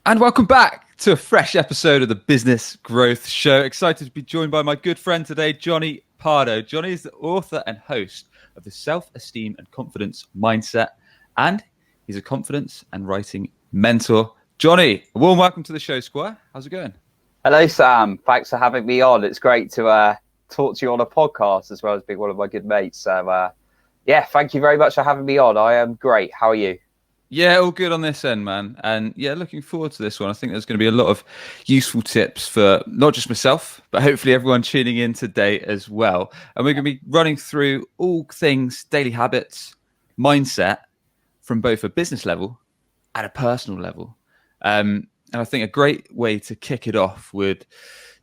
And welcome back to a fresh episode of the Business Growth Show. Excited to be joined by my good friend today, Jonny Pardoe. Jonny is the author and host of the Self-Esteem and Confidence Mindset, and he's a confidence and writing mentor. Jonny, a warm welcome to the show, Squire. How's it going? Hello, Sam. Thanks for having me on. It's great to talk to you on a podcast as well as being one of my good mates. So, thank you very much for having me on. I am great. How are you? Yeah, all good on this end, man. And yeah, looking forward to this one. I think there's going to be a lot of useful tips for not just myself, but hopefully everyone tuning in today as well. And we're going to be running through all things daily habits, mindset from both a business level and a personal level. And I think a great way to kick it off would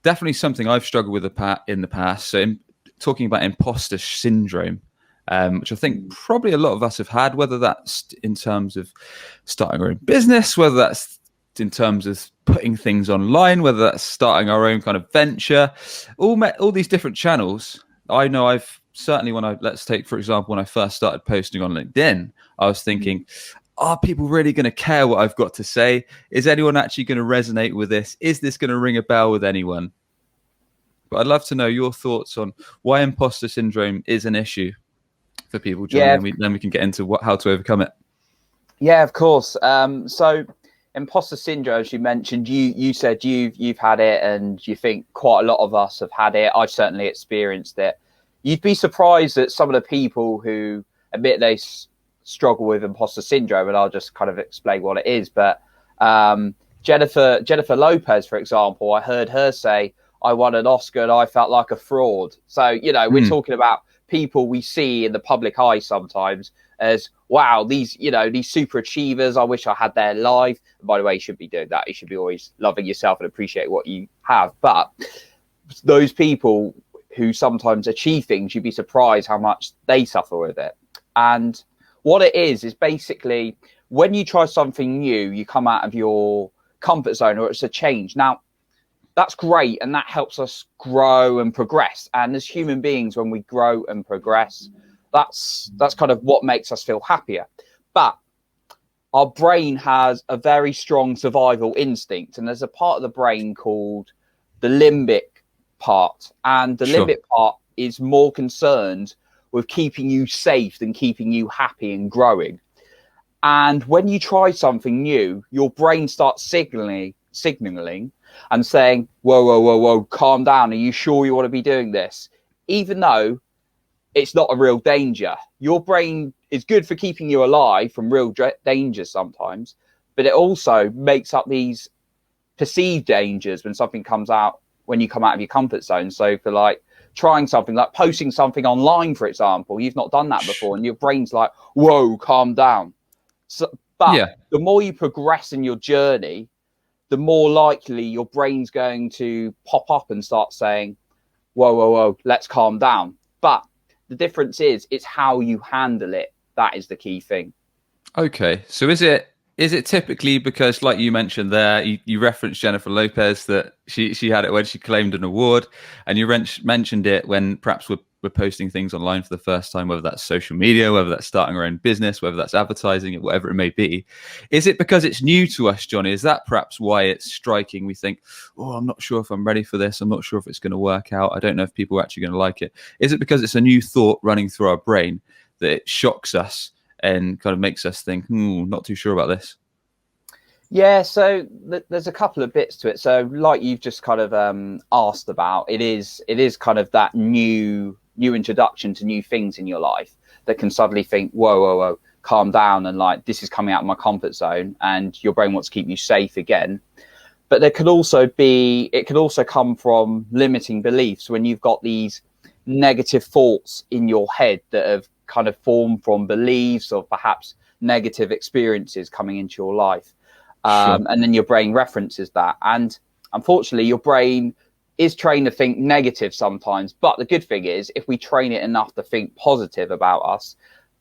definitely something I've struggled with in the past. So talking about imposter syndrome. Which I think probably a lot of us have had, whether that's in terms of starting our own business, whether that's in terms of putting things online, whether that's starting our own kind of venture, all these different channels. I know I've certainly, let's take, for example, when I first started posting on LinkedIn, I was thinking, are people really going to care what I've got to say? Is anyone actually going to resonate with this? Is this going to ring a bell with anyone? But I'd love to know your thoughts on why imposter syndrome is an issue for people, Jonny, and then we can get into how to overcome it. Yeah, of course. So imposter syndrome, as you mentioned, you said you've had it, and you think quite a lot of us have had it. I've certainly experienced it. You'd be surprised at some of the people who admit they struggle with imposter syndrome, and I'll just kind of explain what it is. But Jennifer Lopez, for example, I heard her say, I won an Oscar and I felt like a fraud. So, we're talking about people we see in the public eye sometimes as, wow, these super achievers, I wish I had their life. And by the way, you should be doing that. You should be always loving yourself and appreciate what you have. But those people who sometimes achieve things, you'd be surprised how much they suffer with it. And what it is basically when you try something new, you come out of your comfort zone, or it's a change. Now, that's great, and that helps us grow and progress. And as human beings, when we grow and progress, that's kind of what makes us feel happier. But our brain has a very strong survival instinct, and there's a part of the brain called the limbic part. And the limbic part is more concerned with keeping you safe than keeping you happy and growing. And when you try something new, your brain starts signaling and saying, whoa, calm down. Are you sure you want to be doing this? Even though it's not a real danger. Your brain is good for keeping you alive from real dangers sometimes, but it also makes up these perceived dangers when something comes out, when you come out of your comfort zone. So for like trying something, like posting something online, for example, you've not done that before, and your brain's like, whoa, calm down. But the more you progress in your journey, the more likely your brain's going to pop up and start saying, whoa, let's calm down. But the difference is, it's how you handle it. That is the key thing. Okay. So is it typically because, like you mentioned there, you referenced Jennifer Lopez, that she had it when she claimed an award, and you mentioned it when perhaps we're posting things online for the first time, whether that's social media, whether that's starting our own business, whether that's advertising, whatever it may be. Is it because it's new to us, Jonny? Is that perhaps why it's striking? We think, oh, I'm not sure if I'm ready for this. I'm not sure if it's going to work out. I don't know if people are actually going to like it. Is it because it's a new thought running through our brain that it shocks us and kind of makes us think, not too sure about this? Yeah, so there's a couple of bits to it. So like you've just kind of asked about, it is kind of that new introduction to new things in your life that can suddenly think, whoa, calm down, and like, this is coming out of my comfort zone, and your brain wants to keep you safe again. But it could also come from limiting beliefs, when you've got these negative thoughts in your head that have kind of formed from beliefs or perhaps negative experiences coming into your life. And then your brain references that. And unfortunately, your brain is trained to think negative sometimes. But the good thing is, if we train it enough to think positive about us,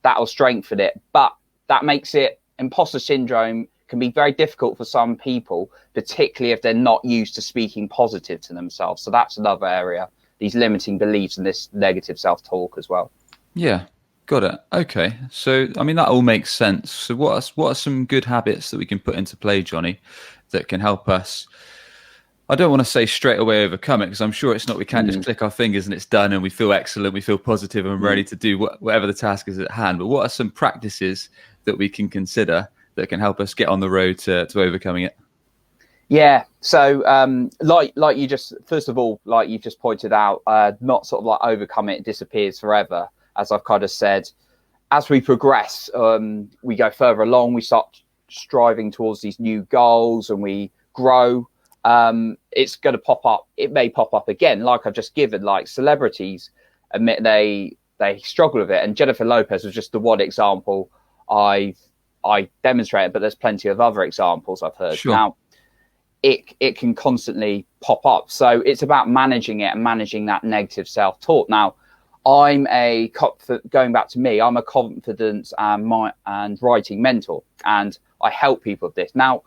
that will strengthen it. But that makes it, imposter syndrome can be very difficult for some people, particularly if they're not used to speaking positive to themselves. So that's another area, these limiting beliefs and this negative self-talk as well. Yeah. Got it. Okay. So, I mean, that all makes sense. So what are some good habits that we can put into play, Jonny, that can help us. I don't want to say straight away overcome it, because I'm sure it's not. We can't just click our fingers and it's done and we feel excellent, we feel positive and ready to do whatever the task is at hand. But what are some practices that we can consider that can help us get on the road to overcoming it? Yeah. So, like you just, first of all, like you've just pointed out, not sort of like overcome it, disappears forever. As I've kind of said, as we progress, we go further along, we start striving towards these new goals and we grow. It's going to pop up. It may pop up again, like I've just given, like celebrities admit they struggle with it. And Jennifer Lopez was just the one example I demonstrated, but there's plenty of other examples I've heard. Sure. Now, it can constantly pop up. So it's about managing it and managing that negative self-talk. Now, going back to me, I'm a confidence and writing mentor, and I help people with this. Now,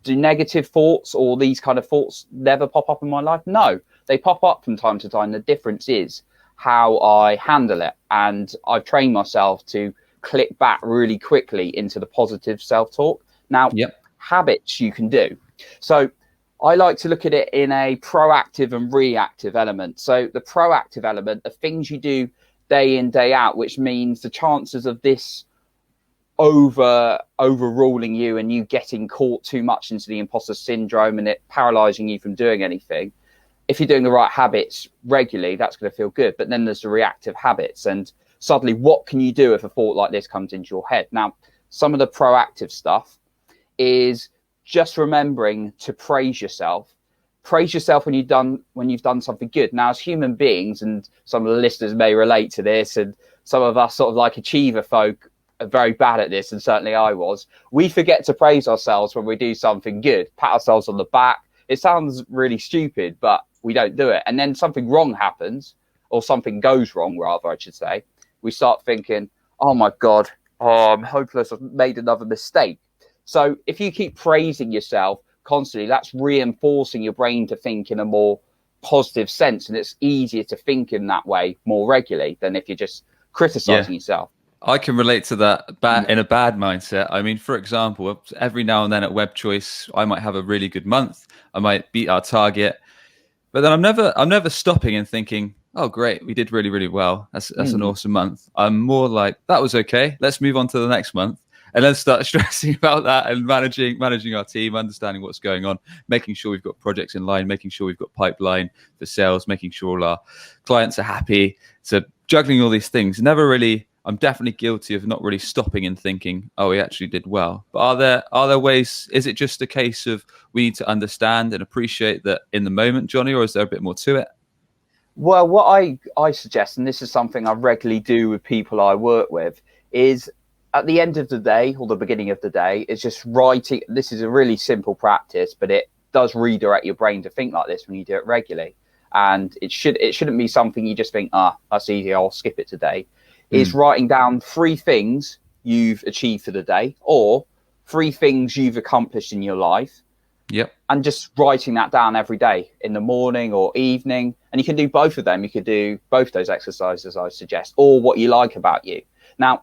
do negative thoughts or these kind of thoughts never pop up in my life? No, they pop up from time to time. The difference is how I handle it. And I've trained myself to click back really quickly into the positive self-talk. Now, habits you can do. So I like to look at it in a proactive and reactive element. So the proactive element are things you do day in, day out, which means the chances of this overruling you and you getting caught too much into the imposter syndrome and it paralyzing you from doing anything. If you're doing the right habits regularly, that's going to feel good. But then there's the reactive habits, and suddenly what can you do if a thought like this comes into your head? Now, some of the proactive stuff is just remembering to praise yourself. Praise yourself when you've done something good. Now, as human beings, and some of the listeners may relate to this, and some of us sort of like achiever folk are very bad at this, and certainly I was. We forget to praise ourselves when we do something good, pat ourselves on the back. It sounds really stupid, but we don't do it. And then something wrong happens, or something goes wrong, rather, I should say. We start thinking, oh my God, I'm hopeless, I've made another mistake. So if you keep praising yourself constantly, that's reinforcing your brain to think in a more positive sense. And it's easier to think in that way more regularly than if you're just criticizing yourself. I can relate to that in a bad mindset. I mean, for example, every now and then at Web Choice, I might have a really good month. I might beat our target, but then I'm never stopping and thinking, oh, great, we did really, really well. That's an awesome month. I'm more like, that was okay. Let's move on to the next month. And then start stressing about that and managing our team, understanding what's going on, making sure we've got projects in line, making sure we've got pipeline for sales, making sure all our clients are happy. So juggling all these things, I'm definitely guilty of not really stopping and thinking, oh, we actually did well. But are there ways, is it just a case of we need to understand and appreciate that in the moment, Jonny, or is there a bit more to it? Well, what I suggest, and this is something I regularly do with people I work with, is at the end of the day or the beginning of the day, is just writing. This is a really simple practice, but it does redirect your brain to think like this when you do it regularly. And it shouldn't be something you just think, that's easy, I'll skip it today. Is writing down 3 things you've achieved for the day, or 3 things you've accomplished in your life. Yep. And just writing that down every day in the morning or evening. And you can do both of them. You could do both those exercises I suggest, or what you like about you. Now,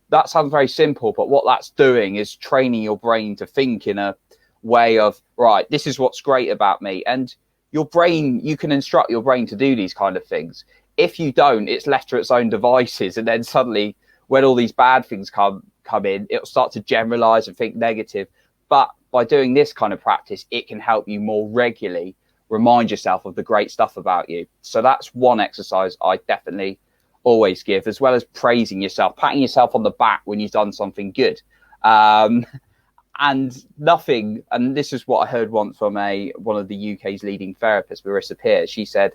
that sounds very simple, but what that's doing is training your brain to think in a way of, right, this is what's great about me. And your brain, you can instruct your brain to do these kind of things. If you don't, it's left to its own devices. And then suddenly when all these bad things come in, it'll start to generalize and think negative. But by doing this kind of practice, it can help you more regularly remind yourself of the great stuff about you. So that's one exercise I definitely always give, as well as praising yourself, patting yourself on the back when you've done something good. And this is what I heard once from one of the UK's leading therapists, Marissa Pearce. She said,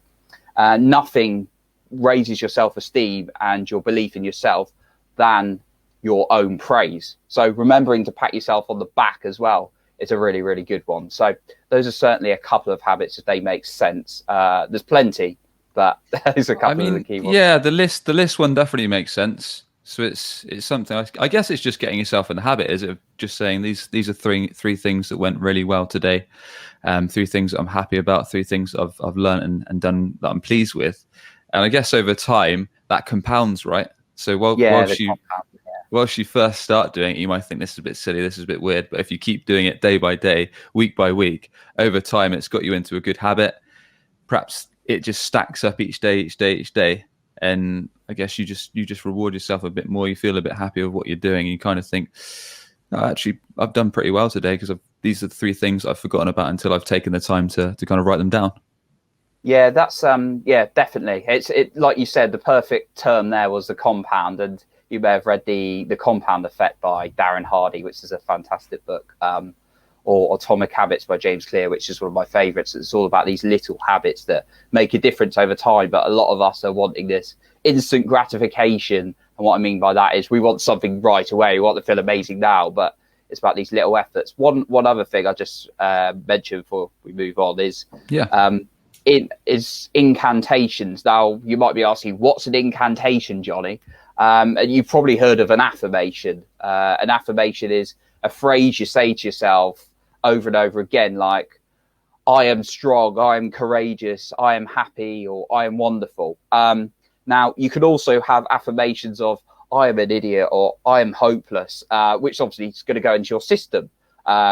nothing raises your self-esteem and your belief in yourself than your own praise. So remembering to pat yourself on the back as well is a really, really good one. So those are certainly a couple of habits if they make sense. There's plenty, but there's a couple of the key ones. Yeah, the list one definitely makes sense. So it's something, I guess it's just getting yourself in the habit, is it? Just saying these are three things that went really well today. 3 things that I'm happy about, 3 things I've learned and done that I'm pleased with. And I guess over time that compounds, right? So whilst you whilst you first start doing it, you might think this is a bit silly, this is a bit weird. But if you keep doing it day by day, week by week, over time, it's got you into a good habit. Perhaps it just stacks up each day, each day, each day. And I guess you just reward yourself a bit more. You feel a bit happy with what you're doing. And you kind of think, oh, actually, I've done pretty well today because these are the 3 things I've forgotten about until I've taken the time to kind of write them down. Yeah, that's yeah, definitely. It's like you said, the perfect term there was the compound, and you may have read the Compound Effect by Darren Hardy, which is a fantastic book, or Atomic Habits by James Clear, which is one of my favorites. It's all about these little habits that make a difference over time, but a lot of us are wanting this instant gratification, and what I mean by that is we want something right away, we want to feel amazing now, but it's about these little efforts. One other thing I just mentioned before we move on is is incantations. Now, you might be asking, what's an incantation, Jonny? And you've probably heard of an affirmation. An affirmation is a phrase you say to yourself over and over again, like, I am strong, I am courageous, I am happy, or I am wonderful. Now, you could also have affirmations of, I am an idiot, or I am hopeless, which obviously is going to go into your system,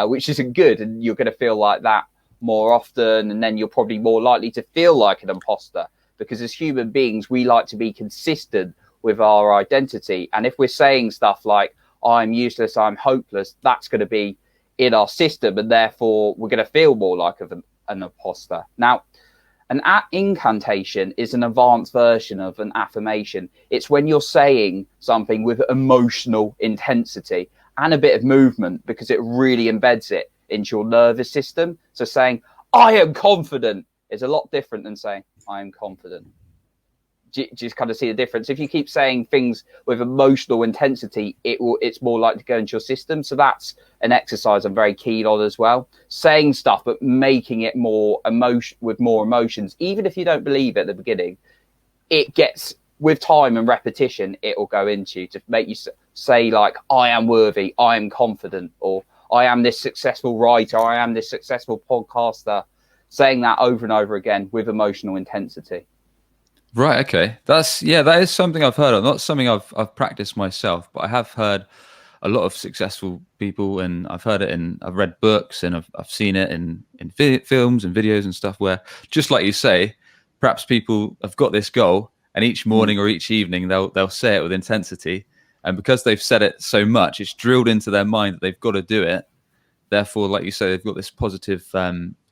which isn't good. And you're going to feel like that more often, and then you're probably more likely to feel like an imposter, because as human beings we like to be consistent with our identity, and if we're saying stuff like I'm useless, I'm hopeless, that's going to be in our system, and therefore we're going to feel more like an imposter. Now, an incantation is an advanced version of an affirmation. It's when you're saying something with emotional intensity and a bit of movement, because it really embeds it into your nervous system. So saying I am confident is a lot different than saying I am confident. Do you just kind of see the difference? If you keep saying things with emotional intensity, it's more likely to go into your system. So that's an exercise I'm very keen on as well. Saying stuff but making it more with more emotions, even if you don't believe it at the beginning, it gets, with time and repetition, it will go into you to make you say like I am worthy, I am confident, or I am this successful writer, I am this successful podcaster, saying that over and over again with emotional intensity. Right. Okay. That is something I've heard of. Not something I've practiced myself, but I have heard a lot of successful people, and I've heard it I've read books, and I've seen it in films and videos and stuff where, just like you say, perhaps people have got this goal, and each morning or each evening they'll say it with intensity. And because they've said it so much, it's drilled into their mind that they've got to do it. Therefore, like you say, they've got this positive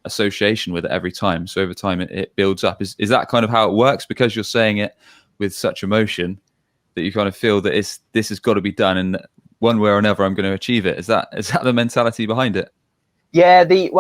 association with it every time. So over time, it builds up. Is that kind of how it works? Because you're saying it with such emotion that you kind of feel that this has got to be done, and one way or another, I'm going to achieve it. Is that the mentality behind it? Yeah. The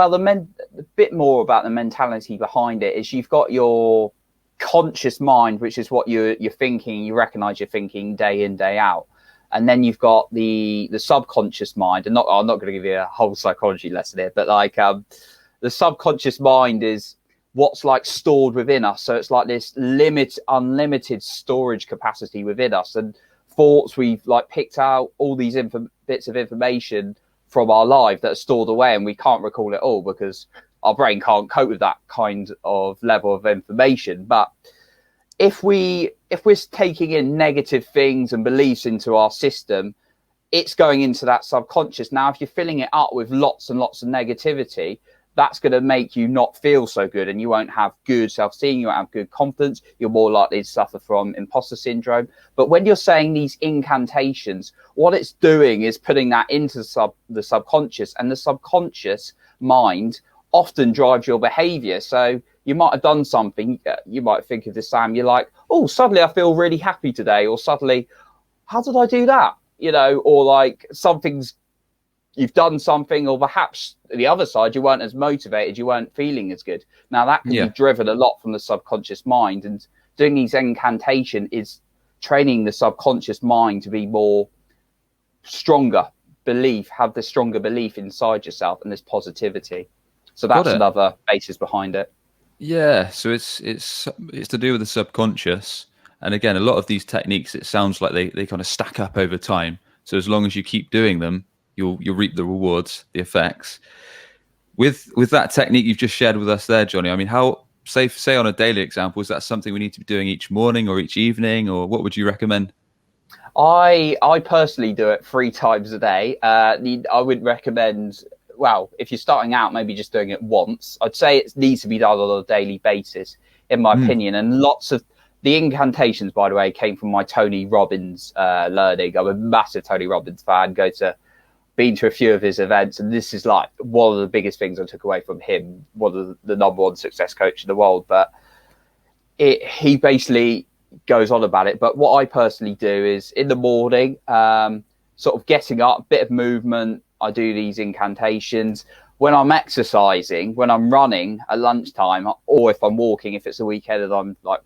bit more about the mentality behind it is you've got your conscious mind, which is what you're thinking. You recognize you're thinking day in, day out. And then you've got the subconscious mind, and I'm not going to give you a whole psychology lesson here, but like the subconscious mind is what's like stored within us. So it's like this unlimited storage capacity within us, and thoughts we've like picked out, all these bits of information from our life that are stored away, and we can't recall it all because our brain can't cope with that kind of level of information. But if we're taking in negative things and beliefs into our system, it's going into that subconscious. Now, if you're filling it up with lots and lots of negativity, that's going to make you not feel so good, and you won't have good self-esteem, you won't have good confidence, you're more likely to suffer from imposter syndrome. But when you're saying these incantations, what it's doing is putting that into the subconscious, and the subconscious mind often drives your behavior. So you might have done something, you might think of this, Sam, you're like, oh, suddenly I feel really happy today, or suddenly, how did I do that? Or like you've done something, or perhaps the other side, you weren't as motivated, you weren't feeling as good. Now that can be driven a lot from the subconscious mind, and doing these incantation is training the subconscious mind to be more stronger have this stronger belief inside yourself and this positivity. So that's another basis behind it. Yeah, so it's to do with the subconscious, and again, a lot of these techniques, it sounds like they kind of stack up over time. So as long as you keep doing them, you'll reap the rewards, the effects. With that technique you've just shared with us there, Jonny, I mean, how say on a daily example, is that something we need to be doing each morning or each evening, or what would you recommend? I personally do it 3 times a day. I wouldn't recommend. Well, if you're starting out, maybe just doing it once. I'd say it needs to be done on a daily basis, in my opinion. And lots of the incantations, by the way, came from my Tony Robbins learning. I'm a massive Tony Robbins fan. Been to a few of his events, and this is like one of the biggest things I took away from him. One of the number one success coach in the world, but he basically goes on about it. But what I personally do is in the morning, sort of getting up, bit of movement. I do these incantations when I'm exercising, when I'm running at lunchtime, or if I'm walking, if it's a weekend and I'm like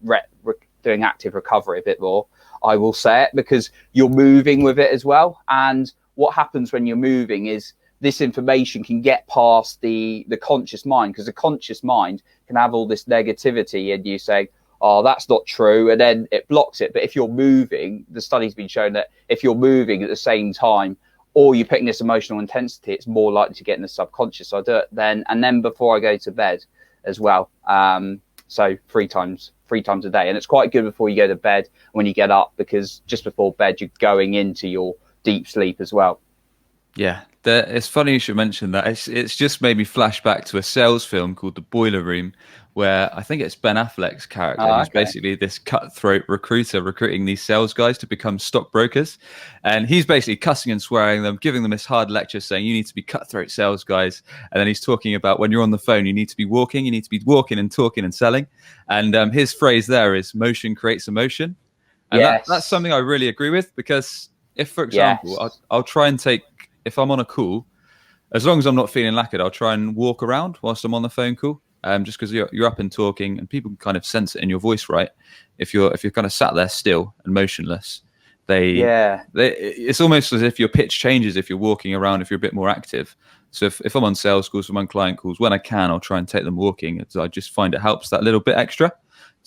doing active recovery a bit more, I will say it because you're moving with it as well. And what happens when you're moving is this information can get past the conscious mind, because the conscious mind can have all this negativity and you say, oh, that's not true. And then it blocks it. But if you're moving, the study's been shown that if you're moving at the same time, or you're putting this emotional intensity, it's more likely to get in the subconscious. So I do it then, and then before I go to bed as well. So 3 times a day. And it's quite good before you go to bed, when you get up, because just before bed, you're going into your deep sleep as well. Yeah, it's funny you should mention that. It's just made me flash back to a sales film called The Boiler Room, where I think it's Ben Affleck's character, who's basically this cutthroat recruiter recruiting these sales guys to become stockbrokers. And he's basically cussing and swearing them, giving them this hard lecture saying, you need to be cutthroat sales guys. And then he's talking about when you're on the phone, you need to be walking and talking and selling. And his phrase there is motion creates emotion. And that's something I really agree with, because if, for example, I'll try and take, if I'm on a call, as long as I'm not feeling like it, I'll try and walk around whilst I'm on the phone call. Just because you're up and talking, and people can kind of sense it in your voice, right? If you're kind of sat there still and motionless, it's almost as if your pitch changes if you're walking around, if you're a bit more active. So if I'm on sales calls, if I'm on client calls, when I can, I'll try and take them walking. I just find it helps that little bit extra.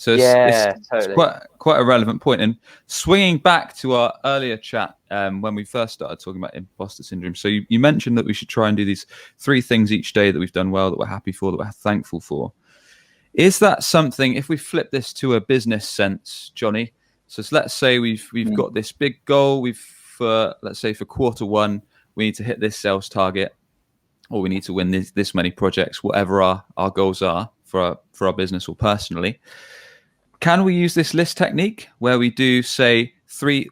So it's quite a relevant point. And swinging back to our earlier chat, when we first started talking about imposter syndrome. So you mentioned that we should try and do these 3 things each day that we've done well, that we're happy for, that we're thankful for. Is that something, if we flip this to a business sense, Jonny? So let's say we've got this big goal. Let's say for Q1, we need to hit this sales target, or we need to win this many projects, whatever our goals are for our business or personally. Can we use this list technique where we do say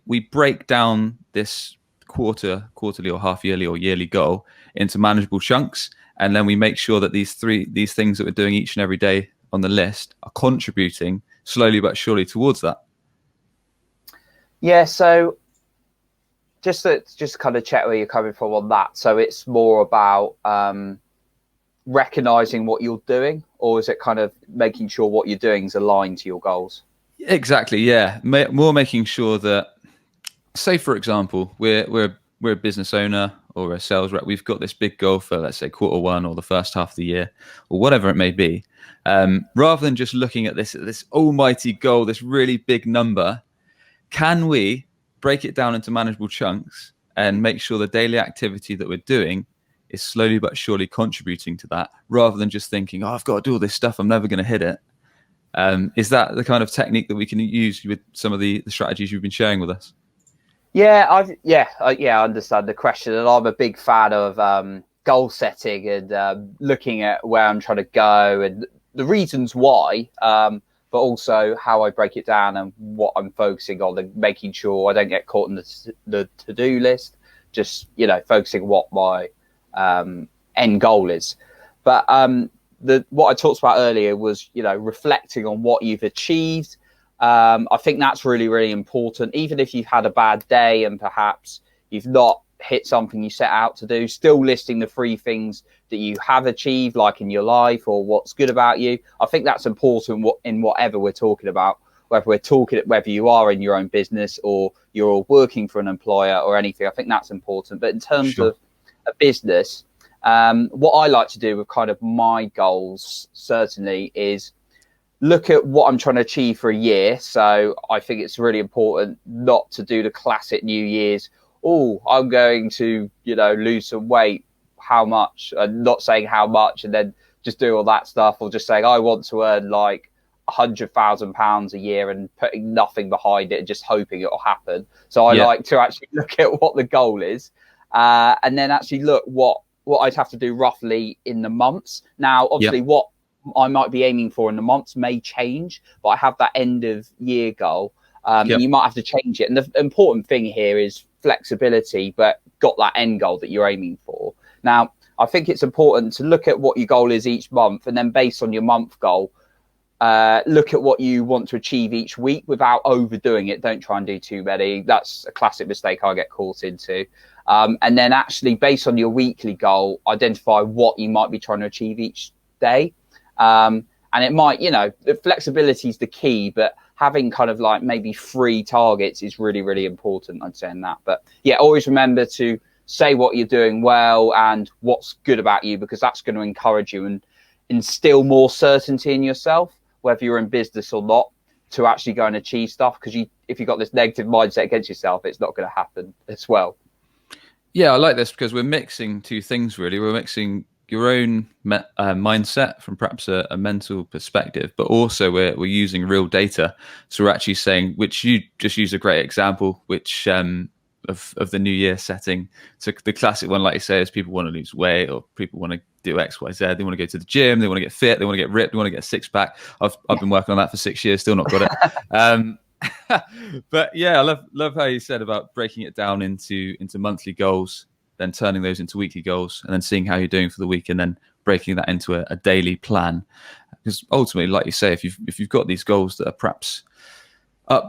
we break down this quarterly or half yearly or yearly goal into manageable chunks, and then we make sure that these things that we're doing each and every day on the list are contributing slowly but surely towards that? Yeah, so just kind of check where you're coming from on that. So it's more about recognizing what you're doing, or is it kind of making sure what you're doing is aligned to your goals? Exactly, yeah. More making sure that, say for example, we're a business owner or a sales rep. We've got this big goal for, let's say, Q1 or the first half of the year, or whatever it may be. Rather than just looking at this almighty goal, this really big number, can we break it down into manageable chunks and make sure the daily activity that we're doing is slowly but surely contributing to that, rather than just thinking, oh, I've got to do all this stuff, I'm never going to hit it? Is that the kind of technique that we can use with some of the strategies you've been sharing with us? Yeah, I understand the question, and I'm a big fan of goal setting and looking at where I'm trying to go and the reasons why, but also how I break it down and what I'm focusing on, and making sure I don't get caught in the to-do list. Just focusing what my end goal is. But what I talked about earlier was reflecting on what you've achieved. I think that's really, really important. Even if you've had a bad day and perhaps you've not hit something you set out to do, still listing the 3 things that you have achieved, like in your life, or what's good about you. I think that's important in whatever we're talking about, whether you are in your own business or you're working for an employer or anything. I think that's important. But in terms of a business, what I like to do with kind of my goals certainly is look at what I'm trying to achieve for a year. So I think it's really important not to do the classic New Year's, oh, I'm going to, lose some weight. How much? And not saying how much, and then just do all that stuff, or just saying I want to earn like £100,000 a year and putting nothing behind it and just hoping it will happen. So I like to actually look at what the goal is, and then actually look what I'd have to do roughly in the months. Now, obviously, what I might be aiming for in the months may change, but I have that end of year goal. And you might have to change it. And the important thing here is flexibility, but got that end goal that you're aiming for. Now, I think it's important to look at what your goal is each month, and then based on your month goal, look at what you want to achieve each week without overdoing it. Don't try and do too many. That's a classic mistake I get caught into. And then actually, based on your weekly goal, identify what you might be trying to achieve each day. And it might, the flexibility is the key, but having kind of like maybe 3 targets is really, really important, I'd say in that. But yeah, always remember to say what you're doing well and what's good about you, because that's going to encourage you and instill more certainty in yourself, whether you're in business or not, to actually go and achieve stuff. Because if you've got this negative mindset against yourself, it's not going to happen as well. Yeah, I like this because we're mixing 2 things, really. We're mixing your own mindset from perhaps a mental perspective, but also we're using real data. So we're actually saying, which you just used a great example, which of the New Year setting. So the classic one, like you say, is people want to lose weight, or people want to do X, Y, Z. They want to go to the gym. They want to get fit. They want to get ripped. They want to get a 6-pack. I've been working on that for 6 years, still not got it. But yeah, I love how you said about breaking it down into monthly goals, then turning those into weekly goals, and then seeing how you're doing for the week, and then breaking that into a daily plan. Because ultimately, like you say, if you've got these goals that are perhaps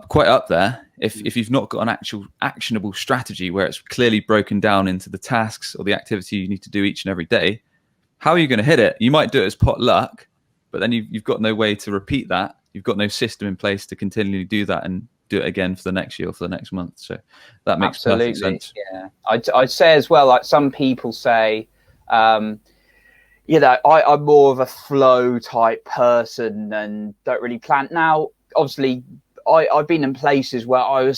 quite up there, if you've not got an actual actionable strategy where it's clearly broken down into the tasks or the activity you need to do each and every day, how are you going to hit it? You might do it as pot luck, but then you've got no way to repeat that. You've got no system in place to continually do that and do it again for the next year or for the next month. So that makes perfect sense. Yeah, I'd say as well, like some people say, I'm more of a flow type person and don't really plan. Now, obviously, I've been in places where I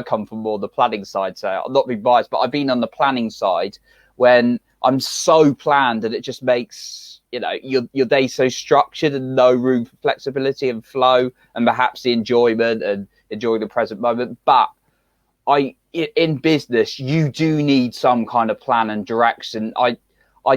come from more the planning side, so I'm not being biased, but I've been on the planning side when I'm so planned that it just makes, your day so structured and no room for flexibility and flow and perhaps the enjoyment and enjoying the present moment. But in business, you do need some kind of plan and direction. I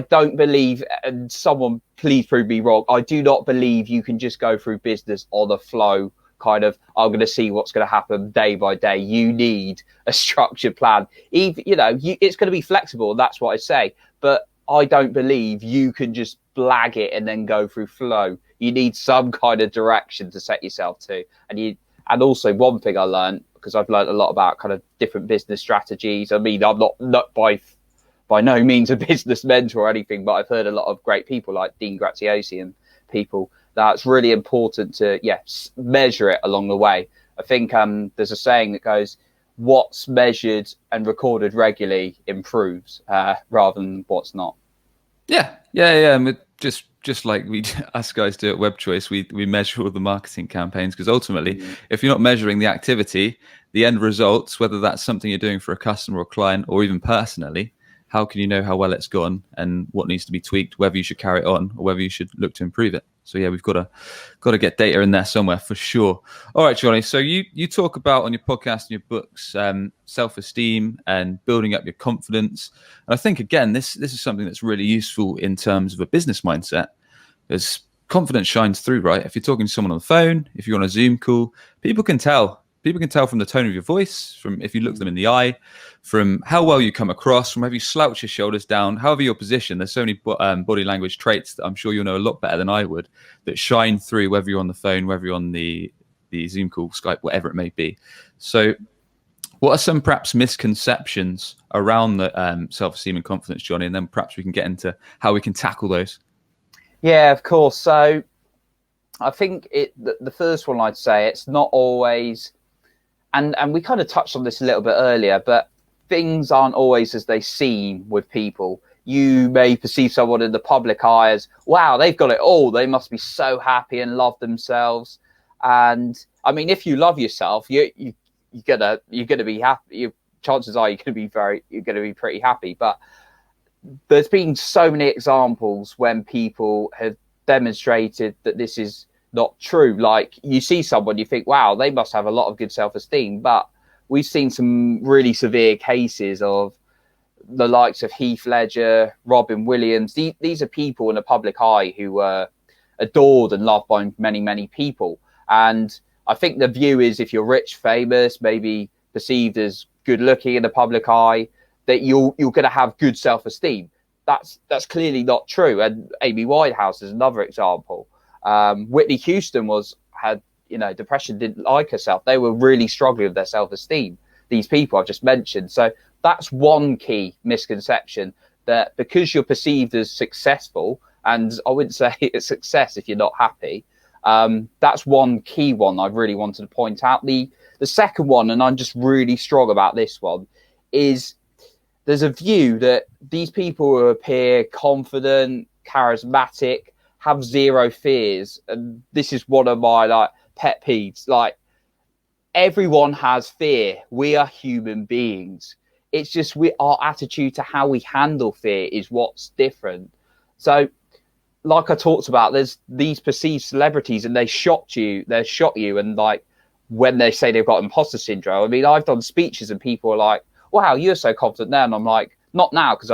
don't believe, and someone please prove me wrong, I do not believe you can just go through business on a flow kind of, I'm going to see what's going to happen day by day. You need a structured plan. Even, it's going to be flexible. That's what I say. But I don't believe you can just blag it and then go through flow. You need some kind of direction to set yourself to. And also one thing I learned, because I've learned a lot about kind of different business strategies. I mean, I'm not by no means a business mentor or anything, but I've heard a lot of great people like Dean Graziosi and people. That's really important to measure it along the way. I think there's a saying that goes, what's measured and recorded regularly improves rather than what's not. Yeah. And just like us guys do at Web Choice, we measure all the marketing campaigns, because ultimately, if you're not measuring the activity, the end results, whether that's something you're doing for a customer or client or even personally, how can you know how well it's gone and what needs to be tweaked, whether you should carry it on or whether you should look to improve it? So yeah, we've got to get data in there somewhere for sure. All right, Jonny. So you talk about on your podcast and your books self-esteem and building up your confidence. And I think again, this is something that's really useful in terms of a business mindset, because confidence shines through, right? If you're talking to someone on the phone, if you're on a Zoom call, people can tell. People can tell from the tone of your voice, from if you look them in the eye, from how well you come across, from whether you slouch your shoulders down, however your position. There's so many body language traits that I'm sure you'll know a lot better than I would that shine through, whether you're on the phone, whether you're on the Zoom call, Skype, whatever it may be. So what are some perhaps misconceptions around the self-esteem and confidence, Jonny? And then perhaps we can get into how we can tackle those. Yeah, of course. So I think the first one I'd say, it's not always... And we kind of touched on this a little bit earlier, but things aren't always as they seem with people. You may perceive someone in the public eye as, wow, they've got it all. They must be so happy and love themselves. And I mean, if you love yourself, you're gonna be happy. Chances are you're gonna be pretty happy. But there's been so many examples when people have demonstrated that this is not true. Like, you see someone, you think, wow, they must have a lot of good self-esteem. But we've seen some really severe cases of the likes of Heath Ledger, Robin Williams. These are people in the public eye who were adored and loved by many, many people. And I think the view is, if you're rich, famous, maybe perceived as good looking in the public eye, that you're going to have good self-esteem. That's clearly not true. And Amy Winehouse is another example. Whitney Houston had depression, didn't like herself. They were really struggling with their self-esteem, these people I've just mentioned. So that's one key misconception, that because you're perceived as successful, and I wouldn't say it's success if you're not happy, that's one key one I really wanted to point out. The second one, and I'm just really strong about this one, is there's a view that these people who appear confident, charismatic, have zero fears. And this is one of my pet peeves. Like, everyone has fear. We are human beings. It's just our attitude to how we handle fear is what's different. So, like I talked about, there's these perceived celebrities, and they shot you, and like, when they say they've got imposter syndrome, I mean, I've done speeches and people are like, wow, you're so confident now. And I'm like, not now, because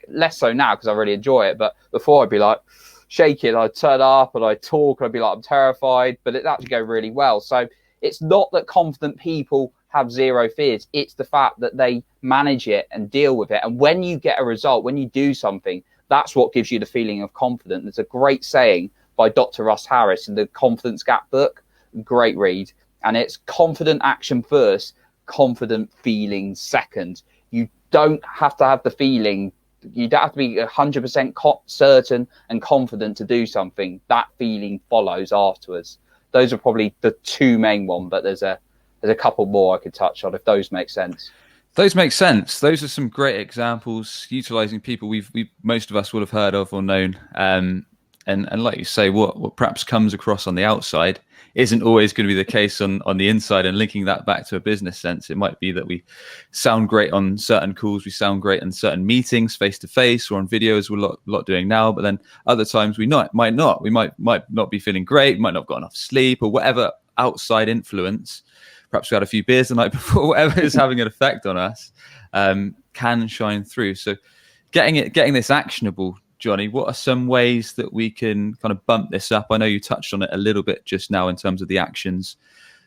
less so now because I really enjoy it. But before, I'd be like shaking, I'd turn up and I'd talk and I'd be like, I'm terrified, but it actually go really well. So it's not that confident people have zero fears. It's the fact that they manage it and deal with it. And when you get a result, when you do something, that's what gives you the feeling of confidence. There's a great saying by Dr. Russ Harris in the Confidence Gap book. Great read. And it's confident action first, confident feeling second. You don't have to have the feeling. You don't have to be 100% certain and confident to do something. That feeling follows afterwards. Those are probably the two main ones, but there's a couple more I could touch on if those make sense. Those make sense. Those are some great examples, utilizing people we most of us would have heard of or known. And like you say, what perhaps comes across on the outside isn't always going to be the case on the inside. And linking that back to a business sense, it might be that we sound great on certain calls, we sound great in certain meetings, face to face, or on video, as we're a lot doing now. But then other times we might not. We might not be feeling great, might not have got enough sleep, or whatever outside influence. Perhaps we had a few beers the night before, whatever is having an effect on us, can shine through. So getting this actionable, Jonny, what are some ways that we can kind of bump this up? I know you touched on it a little bit just now in terms of the actions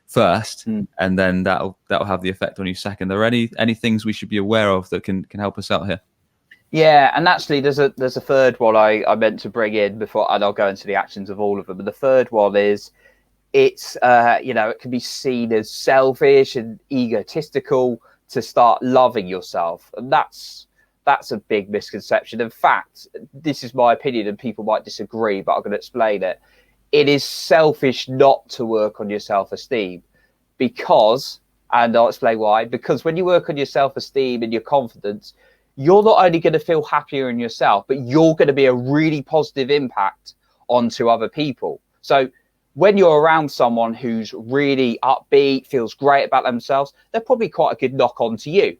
first, and then that'll have the effect on you second. Are there any things we should be aware of that can help us out here? Yeah, and actually there's a third one I meant to bring in before, and I'll go into the actions of all of them. But the third one is, it's it can be seen as selfish and egotistical to start loving yourself, and that's a big misconception. In fact, this is my opinion, and people might disagree, but I'm going to explain it. It is selfish not to work on your self-esteem, because, and I'll explain why, because when you work on your self-esteem and your confidence, you're not only going to feel happier in yourself, but you're going to be a really positive impact onto other people. So when you're around someone who's really upbeat, feels great about themselves, they're probably quite a good knock on to you.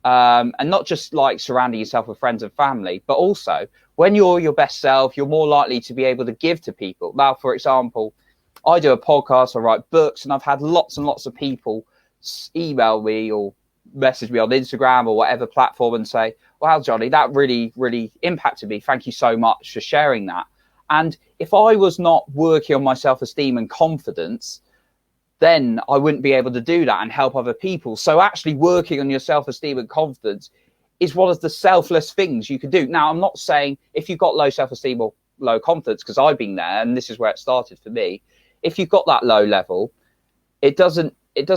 And not just like surrounding yourself with friends and family, but also when you're your best self, you're more likely to be able to give to people. Now, for example, I do a podcast, I write books, and I've had lots and lots of people email me or message me on Instagram or whatever platform and say, wow, Jonny, that really, really impacted me. Thank you so much for sharing that. And if I was not working on my self-esteem and confidence, then I wouldn't be able to do that and help other people. So actually working on your self-esteem and confidence is one of the selfless things you can do. Now, I'm not saying if you've got low self-esteem or low confidence, because I've been there, and this is where it started for me. If you've got that low level, it doesn't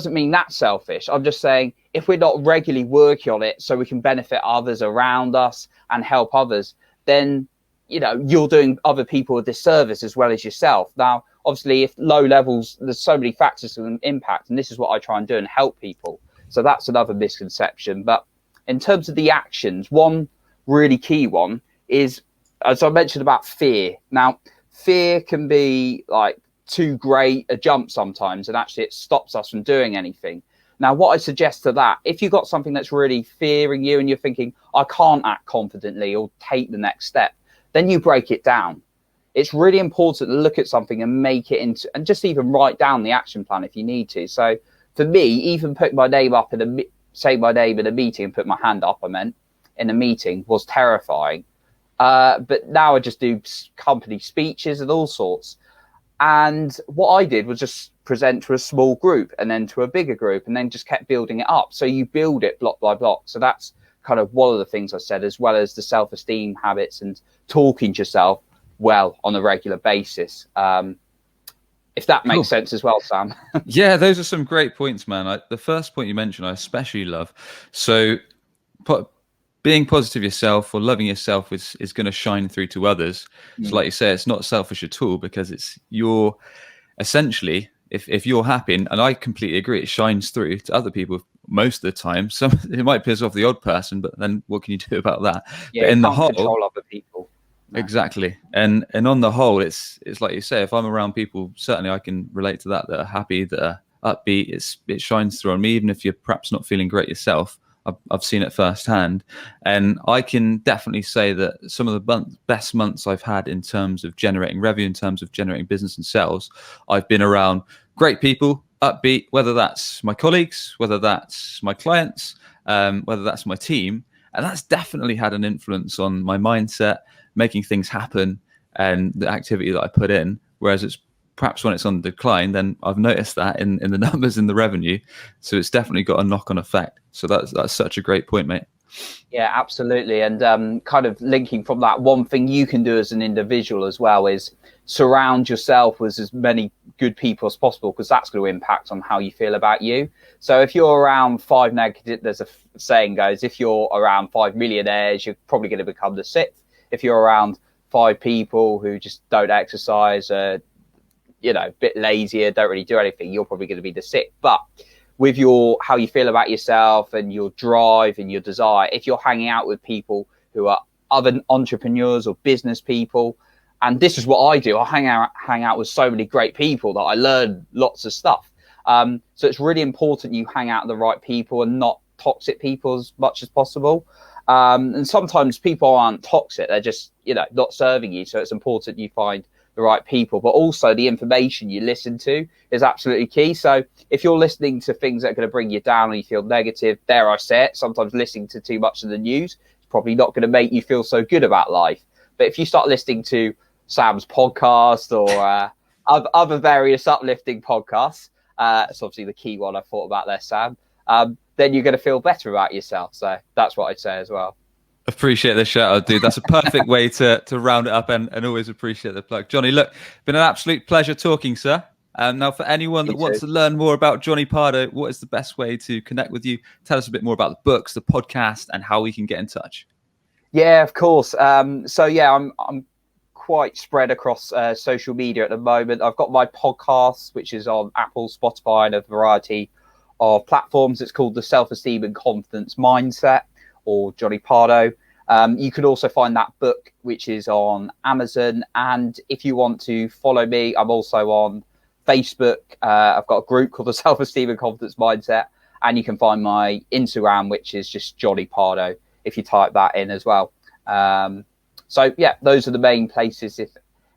mean that's selfish. I'm just saying, if we're not regularly working on it so we can benefit others around us and help others, then you're doing other people a disservice as well as yourself. Now, obviously, if low levels, there's so many factors to impact, and this is what I try and do and help people. So that's another misconception. But in terms of the actions, one really key one is, as I mentioned, about fear. Now, fear can be like too great a jump sometimes, and actually it stops us from doing anything. Now, what I suggest to that, if you've got something that's really fearing you and you're thinking, I can't act confidently or take the next step, then you break it down. it's really important to look at something and make it into, and just even write down the action plan if you need to. So for me, even putting my name up say my name in a meeting and put my hand up, in a meeting, was terrifying. But now I just do company speeches and all sorts. And what I did was just present to a small group and then to a bigger group, and then just kept building it up. So you build it block by block. So that's kind of one of the things I said, as well as the self-esteem habits and talking to yourself well on a regular basis. If that makes sense as well, Sam. Yeah, those are some great points, man. The first point you mentioned, I especially love. So being positive yourself or loving yourself is going to shine through to others. So like you say, it's not selfish at all, because it's your, essentially, if you're happy, and I completely agree, it shines through to other people most of the time. It might piss off the odd person, but then what can you do about that? Yeah, but in the whole, control other people. No. Exactly. And on the whole, it's like you say, if I'm around people, certainly I can relate to that are happy, that are upbeat. It shines through on me, even if you're perhaps not feeling great yourself. I've seen it firsthand, and I can definitely say that some of the best months I've had in terms of generating revenue, in terms of generating business and sales, I've been around great people, upbeat, whether that's my colleagues, whether that's my clients, whether that's my team. And that's definitely had an influence on my mindset, making things happen, and the activity that I put in. Whereas it's perhaps when it's on decline, then I've noticed that in the numbers in the revenue. So it's definitely got a knock-on effect. So that's such a great point, mate. Yeah, absolutely. And kind of linking from that, one thing you can do as an individual as well is surround yourself with as many good people as possible, because that's going to impact on how you feel about you. So if you're around five negative, there's a saying goes, if you're around 5 millionaires, you're probably going to become the 6th. If you're around 5 people who just don't exercise, a bit lazier, don't really do anything, you're probably going to be the 6th. But with how you feel about yourself and your drive and your desire, if you're hanging out with people who are other entrepreneurs or business people, and this is what I do, I hang out with so many great people that I learn lots of stuff. So it's really important you hang out with the right people and not toxic people as much as possible. And sometimes people aren't toxic, they're just not serving you. So it's important you find the right people, but also the information you listen to is absolutely key. So if you're listening to things that are going to bring you down and you feel negative, dare I say it, sometimes listening to too much of the news is probably not going to make you feel so good about life. But if you start listening to Sam's podcast or other various uplifting podcasts, it's obviously the key one I thought about there, Sam, then you're going to feel better about yourself. So that's what I'd say as well. Appreciate the shout out, dude. That's a perfect way to round it up, and always appreciate the plug. Jonny, look, been an absolute pleasure talking, sir. Now, for anyone that wants to learn more about Jonny Pardoe, what is the best way to connect with you? Tell us a bit more about the books, the podcast, and how we can get in touch. Yeah, of course. So yeah, I'm quite spread across social media at the moment. I've got my podcast, which is on Apple, Spotify, and a variety of platforms. It's called the Self-Esteem and Confidence Mindset, or Jonny Pardoe. You can also find that book, which is on Amazon. And if you want to follow me, I'm also on Facebook. I've got a group called the Self-Esteem and Confidence Mindset. And you can find my Instagram, which is just Jonny Pardoe, if you type that in as well. So yeah, those are the main places if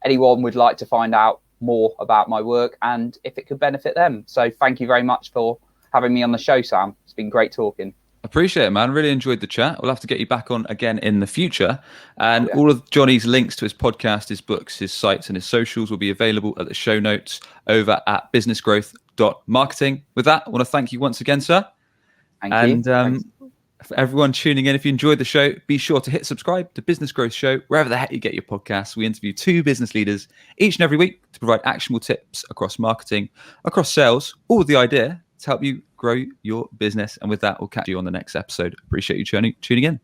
anyone would like to find out more about my work and if it could benefit them. So thank you very much for having me on the show, Sam. It's been great talking. Appreciate it, man. Really enjoyed the chat. We'll have to get you back on again in the future. And all of Jonny's links to his podcast, his books, his sites, and his socials will be available at the show notes over at businessgrowth.marketing. With that, I want to thank you once again, sir. Thank you. For everyone tuning in, if you enjoyed the show, be sure to hit subscribe to Business Growth Show, wherever the heck you get your podcasts. We interview 2 business leaders each and every week to provide actionable tips across marketing, across sales, all with the idea to help you grow your business. And with that, we'll catch you on the next episode. Appreciate you tuning in.